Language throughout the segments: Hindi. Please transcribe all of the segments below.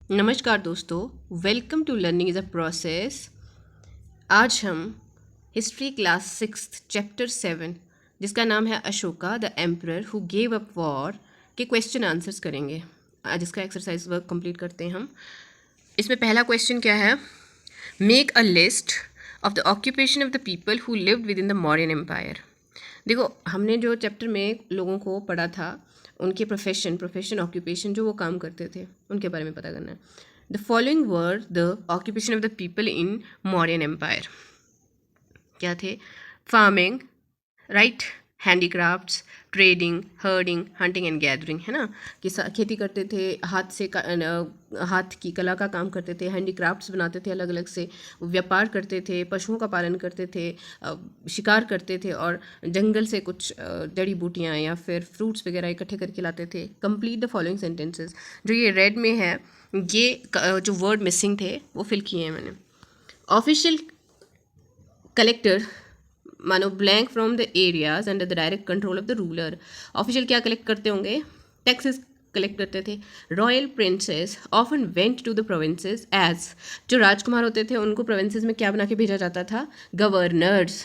नमस्कार दोस्तों, welcome to learning is a process. आज हम हिस्ट्री क्लास 6 चैप्टर 7 जिसका नाम है Ashoka the emperor who gave up war के क्वेश्चन आंसर्स करेंगे। आज इसका एक्सरसाइज वर्क कंप्लीट करते हैं हम। इसमें पहला क्वेश्चन क्या है? Make a list of the occupation of the people who lived within the Mauryan empire. देखो, हमने जो चैप्टर में लोगों को पढ़ा था, उनके प्रोफेशन ऑक्यूपेशन जो वो काम करते थे उनके बारे में पता करना है। The following were the occupation of the people in Mauryan empire. क्या थे? Farming, right, handicrafts, trading, herding, hunting and gathering, है ना। खेती करते थे, हाथ की कला का काम करते थे, हैंडीक्राफ्ट्स बनाते थे अलग अलग से, व्यापार करते थे, पशुओं का पालन करते थे, शिकार करते थे और जंगल से कुछ जड़ी बूटियाँ या फिर फ्रूट्स वगैरह इकट्ठे करके लाते थे। Complete the following sentences. जो ये रेड में है, ये जो वर्ड मिसिंग थे वो फिल किए हैं मैंने। ऑफिशियल कलेक्टर मानो blank from the areas under the direct control of the ruler. Official क्या कलेक्ट करते होंगे? टैक्सेस कलेक्ट करते थे। Royal princes often went to the provinces as, जो राजकुमार होते थे उनको प्रोविंसेस में क्या बना के भेजा जाता था? Governors.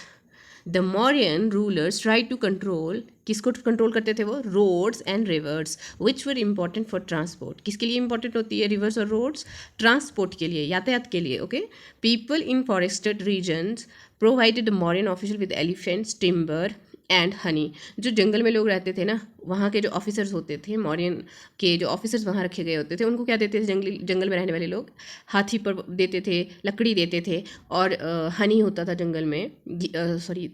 The Mauryan rulers try to control, किसको कंट्रोल करते थे वो? Roads and rivers which were important for transport. किसके लिए इंपॉर्टेंट होती है रिवर्स और रोड्स? ट्रांसपोर्ट के लिए, यातायात के लिए। Okay. People in forested regions provided Mauryan official with elephants, timber and honey. जो जंगल में लोग रहते थे ना, वहाँ के जो ऑफिसर्स होते थे, मौर्यन के जो ऑफिसर्स वहाँ रखे गए होते थे, उनको क्या देते थे? जंगल में रहने वाले लोग हाथी पर देते थे, लकड़ी देते थे और हनी होता था जंगल में, सॉरी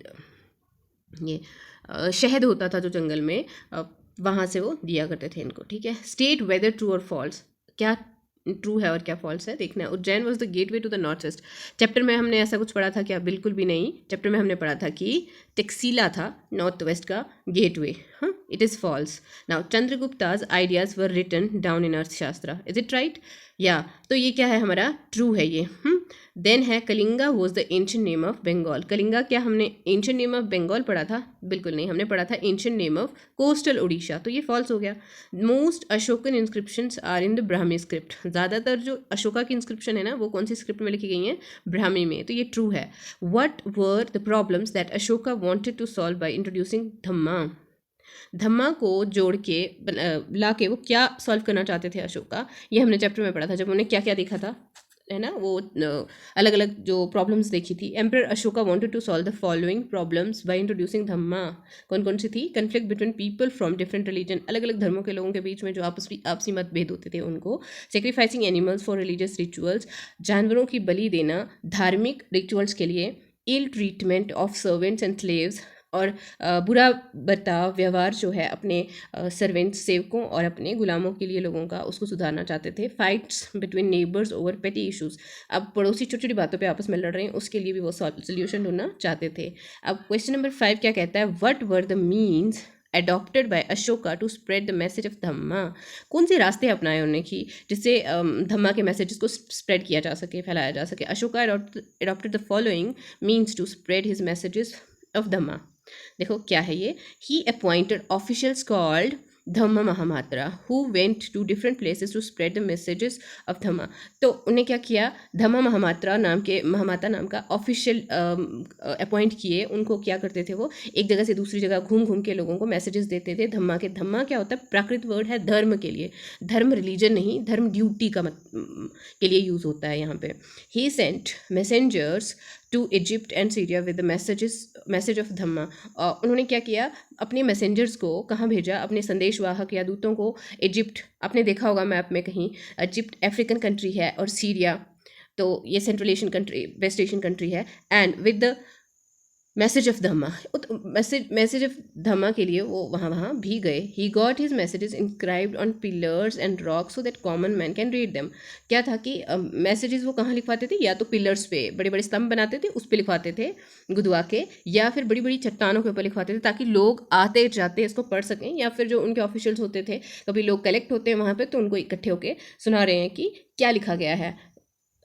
ये शहद होता था जो जंगल में, वहाँ से वो दिया करते थे इनको। ठीक है। स्टेट वेदर ट्रू और फॉल्स, क्या ट्रू है और क्या फॉल्स है देखना है। Ujjain was the gateway to the north east. Chapter में हमने ऐसा कुछ पढ़ा था क्या? बिल्कुल भी नहीं। चैप्टर में हमने पढ़ा था कि टेक्सीला था नॉर्थ वेस्ट का गेट वे। हाँ, it is false. Now Chandragupta's ideas were written down in Arthashastra. Is it right? या तो ये क्या है हमारा? ट्रू है ये। देन है Kalinga was the ancient name of Bengal. Kalinga क्या हमने एंशियंट नेम ऑफ बंगाल पढ़ा था? बिल्कुल नहीं, हमने पढ़ा था ancient name of coastal Orissa, तो ये फॉल्स हो गया। Most Ashokan inscriptions are in the Brahmi script. ज़्यादातर जो अशोका की इंस्क्रिप्शन है ना, वो कौन सी स्क्रिप्ट में लिखी गई हैं? ब्राह्मी में, तो ये ट्रू है। What were the problems that Ashoka wanted to solve by introducing Dhamma. Dhamma को जोड़ के ला के वो क्या सॉल्व करना चाहते थे अशोका? ये हमने चैप्टर में पढ़ा था, जब उन्होंने क्या क्या देखा था, है ना, वो अलग अलग जो प्रॉब्लम्स देखी थी। Emperor Ashoka wanted to solve the following problems by introducing Dhamma. कौन कौन सी थी? Conflict between people from different religion, अलग अलग धर्मों के लोगों के बीच में जो आपसी मतभेद होते थे उनको। Sacrificing animals for religious rituals, जानवरों की बलि देना धार्मिक रिचुअल्स के लिए। Ill treatment of servants and slaves, और बुरा बर्ताव व्यवहार जो है अपने सर्वेंट्स सेवकों और अपने गुलामों के लिए लोगों का, उसको सुधारना चाहते थे। फाइट्स बिटवीन नेबर्स ओवर पेटी इशूज़, अब पड़ोसी छोटी छोटी बातों पे आपस में लड़ रहे हैं, उसके लिए भी वो सोल्यूशन ढूंढना चाहते थे। अब क्वेश्चन नंबर 5 क्या कहता है? What were the means adopted by Ashoka to spread the message of Dhamma. कौन से रास्ते अपनाए उन्होंने कि जिससे धम्मा के मैसेजेस को स्प्रेड किया जा सके, फैलाया जा सके? Ashoka adopted the following means to spread his messages of Dhamma. देखो क्या है ये। He appointed officials called Dhamma Mahamatra who went to different places to spread the messages of Dhamma. तो उन्हें क्या किया? धम्मा महामात्रा नाम के, महामाता नाम का ऑफिशियल अपॉइंट किए। उनको क्या करते थे? वो एक जगह से दूसरी जगह घूम घूम के लोगों को मैसेजेस देते थे धम्मा के। धम्मा क्या होता है? प्राकृत वर्ड है धर्म के लिए, धर्म रिलीजन नहीं, धर्म ड्यूटी का के लिए यूज़ होता है यहाँ पे। He sent messengers to Egypt and Syria with the message of Dhamma. उन्होंने क्या किया? अपने मैसेंजर्स को कहाँ भेजा? अपने संदेशवाहक या दूतों को इजिप्ट, आपने देखा होगा मैप में कहीं, इजिप्ट अफ्रीकन कंट्री है और सीरिया तो ये central Asian country, west Asian country है। And with the message of Dhamma, message of Dhamma के लिए वो वहाँ भी गए। He got his messages inscribed on pillars and rocks so that common man can read them. क्या था कि मैसेजेस वो कहाँ लिखवाते थे? या तो पिलर्स पे बड़े बड़े स्तंभ बनाते थे, उस पर लिखवाते थे गुदवा के, या फिर बड़ी बड़ी चट्टानों के ऊपर लिखवाते थे ताकि लोग आते जाते इसको पढ़ सकें। या फिर जो उनके ऑफिशियल्स होते थे, कभी लोग कलेक्ट होते हैं वहाँ पर, तो उनको इकट्ठे होकर सुना रहे हैं कि क्या लिखा गया है।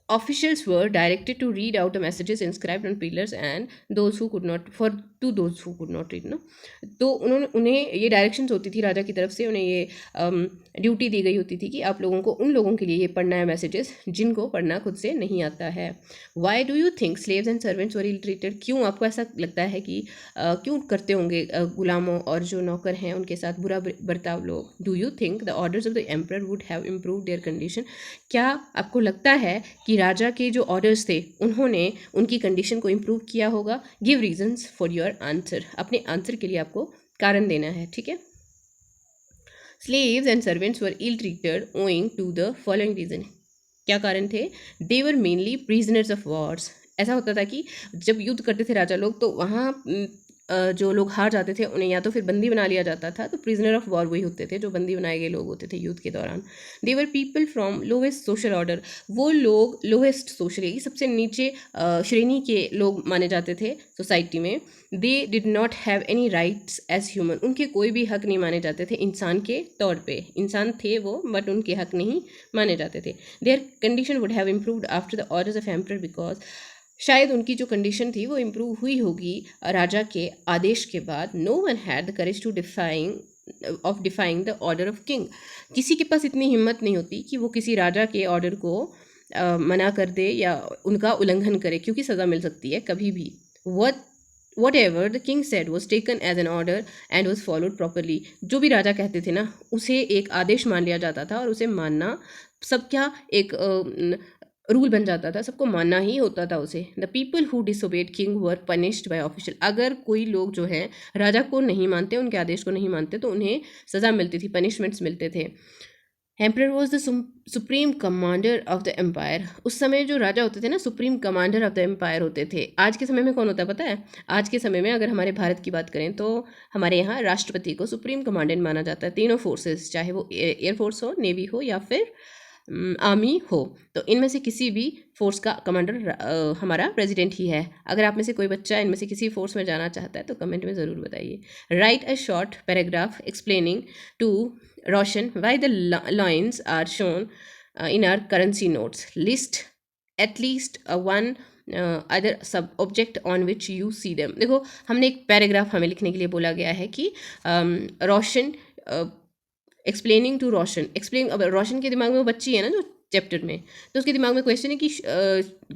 Officials were directed to read out the messages inscribed on pillars, and those who could not, for to those who could not read ना। तो उन्हें ये डायरेक्शंस होती थी राजा की तरफ से, उन्हें ये ड्यूटी दी गई होती थी कि आप लोगों को, उन लोगों के लिए ये पढ़ना है मैसेजेस जिनको पढ़ना खुद से नहीं आता है। Why do you think slaves and servants were ill treated, क्यों आपको ऐसा लगता है कि क्यों करते होंगे गुलामों और जो नौकर हैं उनके साथ बुरा बर्ताव लोग। Do you think the orders of the emperor would have improve their condition, क्या आपको लगता है कि राजा के जो ऑर्डर्स थे उन्होंने उनकी कंडीशन को इम्प्रूव किया होगा। Give reasons for your answer, अपने आंसर के लिए आपको कारण देना है, ठीक है। Slaves and servants were ill treated owing to the following reason, क्या कारण थे। They were mainly prisoners of wars, ऐसा होता था कि जब युद्ध करते थे राजा लोग तो वहाँ जो लोग हार जाते थे उन्हें या तो फिर बंदी बना लिया जाता था, तो प्रिजनर ऑफ वॉर वही होते थे जो बंदी बनाए गए लोग होते थे युद्ध के दौरान। They were people from lowest social order, वो लोग लोवेस्ट सोशली, सबसे नीचे श्रेणी के लोग माने जाते थे सोसाइटी में। They did not have any rights as human, उनके कोई भी हक नहीं माने जाते थे इंसान के तौर पे, इंसान थे वो बट उनके हक नहीं माने जाते थे। There condition would have improved after the orders of emperor, because शायद उनकी जो कंडीशन थी वो इम्प्रूव हुई होगी राजा के आदेश के बाद। No one had the courage to defying the order of king, किसी के पास इतनी हिम्मत नहीं होती कि वो किसी राजा के ऑर्डर को मना कर दे या उनका उल्लंघन करे, क्योंकि सज़ा मिल सकती है कभी भी। Whatever the king said was taken as an order and was followed properly, जो भी राजा कहते थे ना उसे एक आदेश मान लिया जाता था और उसे मानना सब क्या एक रूल बन जाता था, सबको मानना ही होता था उसे। The people who disobeyed king were punished by official, अगर कोई लोग जो है राजा को नहीं मानते, उनके आदेश को नहीं मानते, तो उन्हें सज़ा मिलती थी, पनिशमेंट्स मिलते थे। Emperor was the supreme commander of the empire, उस समय जो राजा होते थे ना supreme commander of the empire होते थे। आज के समय में कौन होता है पता है, आज के समय में अगर हमारे भारत की बात करें तो हमारे यहाँ राष्ट्रपति को सुप्रीम कमांडेंट माना जाता है, तीनों फोर्सेस, चाहे वो एयरफोर्स हो, नेवी हो या फिर आर्मी हो, तो इनमें से किसी भी फोर्स का कमांडर हमारा प्रेसिडेंट ही है। अगर आप में से कोई बच्चा इनमें से किसी फोर्स में जाना चाहता है तो कमेंट में ज़रूर बताइए। Write a short paragraph explaining to Roshan why the lines are shown in our currency notes, list at least one other sub object on which you see them. देखो हमने एक पैराग्राफ हमें लिखने के लिए बोला गया है कि रोशन एक्सप्लेनिंग टू रोशन, एक्सप्लेन, अब रोशन के दिमाग में वो बच्ची है ना जो चैप्टर में, तो उसके दिमाग में क्वेश्चन है कि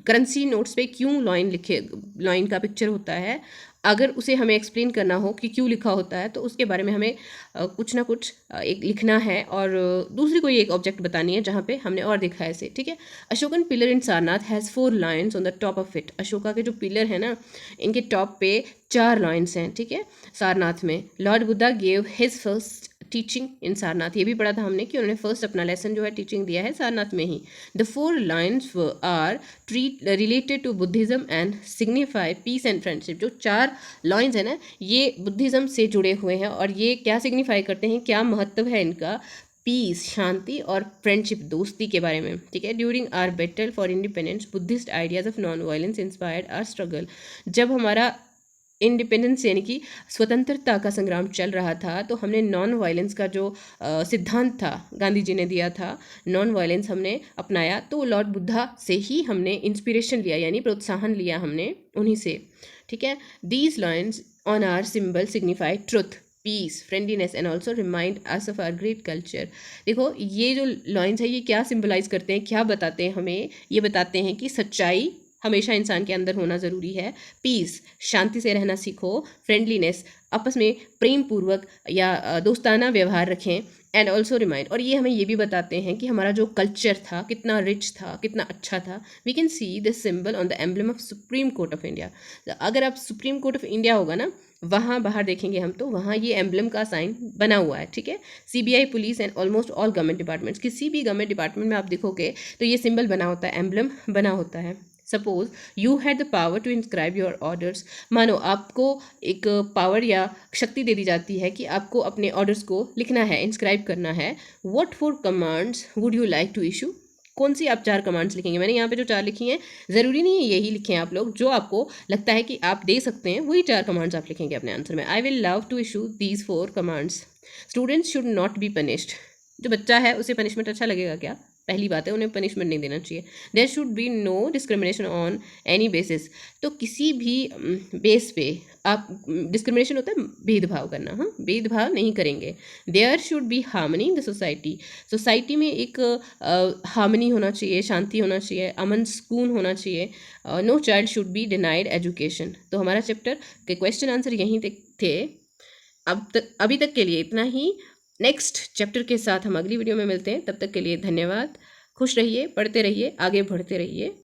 करेंसी नोट्स पे क्यों लाइन का पिक्चर होता है। अगर उसे हमें एक्सप्लेन करना हो कि क्यों लिखा होता है तो उसके बारे में हमें कुछ ना कुछ एक लिखना है और दूसरी कोई एक ऑब्जेक्ट बतानी है जहाँ पे हमने और देखा है इसे, ठीक है। Ashokan pillar in Sarnath has 4 lines on the top of it, Ashoka के जो पिलर है ना इनके टॉप पे 4 लाइन्स हैं, ठीक है, सारनाथ में। Lord Buddha gave his first teaching in Sarnath, ये भी पढ़ा था हमने कि उन्होंने फर्स्ट अपना लेसन जो है टीचिंग दिया है सारनाथ में ही। The 4 lines are related to Buddhism and signify peace and friendship, जो 4 लाइन्स है ना ये बुद्धिज़्म से जुड़े हुए हैं और ये क्या सिग्निफाई करते हैं, क्या महत्व है इनका, पीस शांति और फ्रेंडशिप दोस्ती के बारे में, ठीक है। During our battle for independence Buddhist ideas of non violence inspired our struggle, जब हमारा इंडिपेंडेंस यानी कि स्वतंत्रता का संग्राम चल रहा था तो हमने नॉन वायलेंस का जो सिद्धांत था गांधी जी ने दिया था, नॉन वायलेंस हमने अपनाया, तो लॉर्ड बुद्धा से ही हमने इंस्पिरेशन लिया यानी प्रोत्साहन लिया हमने उन्हीं से, ठीक है। These lines on our symbol signify truth, peace, friendliness and also remind us of our great culture. देखो ये जो लाइन्स है ये क्या सिम्बलाइज करते हैं, क्या बताते हैं हमें, ये बताते हैं कि सच्चाई हमेशा इंसान के अंदर होना ज़रूरी है, पीस शांति से रहना सीखो, फ्रेंडलीनेस आपस में प्रेम पूर्वक या दोस्ताना व्यवहार रखें, एंड ऑल्सो रिमाइंड, और ये हमें ये भी बताते हैं कि हमारा जो कल्चर था कितना रिच था, कितना अच्छा था। We can see this symbol on the emblem of supreme court of India, अगर आप सुप्रीम कोर्ट ऑफ इंडिया होगा ना वहाँ बाहर देखेंगे हम तो वहाँ ये एम्बलम का साइन बना हुआ है, ठीक है। CBI police and almost all government departments, किसी भी गवर्नमेंट डिपार्टमेंट में आप देखोगे तो ये सिंबल बना होता है, एम्बलम बना होता है। Suppose you had the power to inscribe your orders, मानो आपको एक पावर या शक्ति दे दी जाती है कि आपको अपने ऑर्डर्स को लिखना है, इंस्क्राइब करना है। What 4 commands would you like to issue, कौन सी आप 4 कमांड्स लिखेंगे। मैंने यहाँ पे जो 4 लिखी हैं ज़रूरी नहीं है यही लिखें आप लोग, जो आपको लगता है कि आप दे सकते हैं वही 4 कमांड्स आप लिखेंगे अपने आंसर में। I will love to issue these 4 commands. Students should not be punished, जो बच्चा है उसे पनिशमेंट अच्छा लगेगा क्या, पहली बात है, उन्हें पनिशमेंट नहीं देना चाहिए। There should be no discrimination on any basis, तो किसी भी बेस पे आप, डिस्क्रिमिनेशन होता है भेदभाव करना, हाँ, भेदभाव नहीं करेंगे। There should be harmony in the society, society में एक हार्मनी होना चाहिए, शांति होना चाहिए, अमन सुकून होना चाहिए। No child should be denied education. तो हमारा चैप्टर के क्वेश्चन आंसर यहीं तक थे। अभी तक के लिए इतना ही। नेक्स्ट चैप्टर के साथ हम अगली वीडियो में मिलते हैं। तब तक के लिए धन्यवाद। खुश रहिए, पढ़ते रहिए, आगे बढ़ते रहिए।